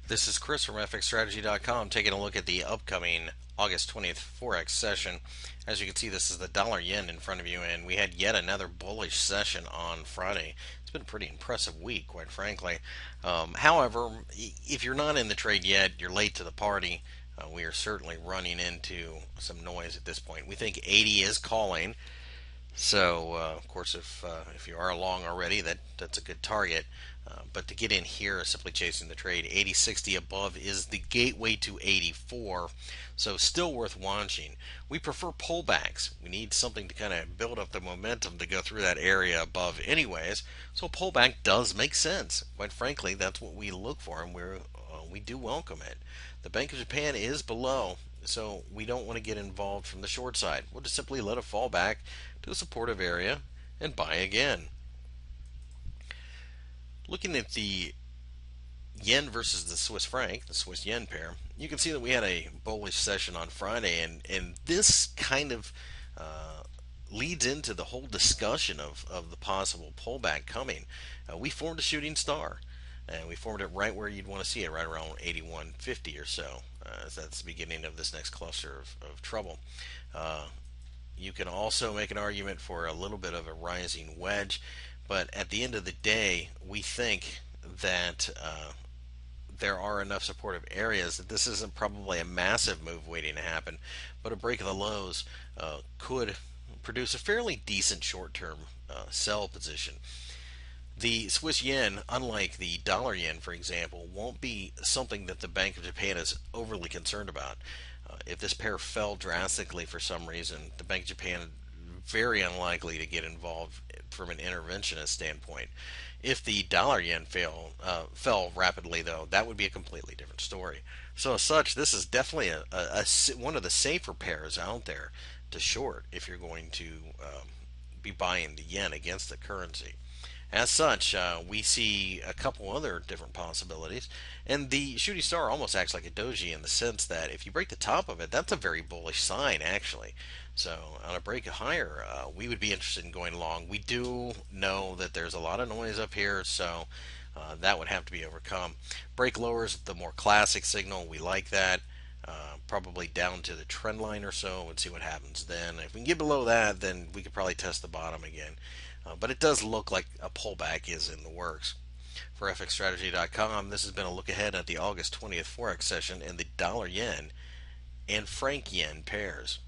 This is Chris from FXStrategy.com taking a look at the upcoming August 20th Forex session. As you can see, this is the dollar yen in front of you, and we had yet another bullish session on Friday. It's been a pretty impressive week, quite frankly. However, if you're not in the trade yet, you're late to the party. We are certainly running into some noise at this point. We think 80 is calling. So, of course, if you are long already, that's a good target. But to get in here is simply chasing the trade. 80.60 above is the gateway to 84, so still worth watching. We prefer pullbacks. We need something to kind of build up the momentum to go through that area above anyways, so pullback does make sense. Quite frankly, that's what we look for, and we do welcome it. The Bank of Japan is below, so we don't want to get involved from the short side. We'll just simply let it fall back to a supportive area and buy again. Looking at the yen versus the Swiss franc, the Swiss yen pair, you can see that we had a bullish session on Friday, and this kind of leads into the whole discussion of the possible pullback coming. We formed a shooting star, and we formed it right where you'd want to see it, right around 81.50 or so. So that's the beginning of this next cluster of trouble. You can also make an argument for a little bit of a rising wedge, but at the end of the day, we think that there are enough supportive areas that this isn't probably a massive move waiting to happen, but a break of the lows could produce a fairly decent short-term sell position. The Swiss yen, unlike the dollar yen, for example, won't be something that the Bank of Japan is overly concerned about. If this pair fell drastically for some reason, the Bank of Japan is very unlikely to get involved from an interventionist standpoint. If the dollar yen fell rapidly, though, that would be a completely different story. So as such, this is definitely one of the safer pairs out there to short if you're going to be buying the yen against the currency. As such, we see a couple other different possibilities, and the shooting star almost acts like a doji in the sense that if you break the top of it, that's a very bullish sign, actually. So on a break higher, we would be interested in going long. We do know that there's a lot of noise up here, so that would have to be overcome. Break lower is the more classic signal. We like that. Probably down to the trend line or so and see what happens then. If we can get below that, then we could probably test the bottom again. But it does look like a pullback is in the works. For FXStrategy.com, this has been a look ahead at the August 20th Forex session in the dollar yen and franc yen pairs.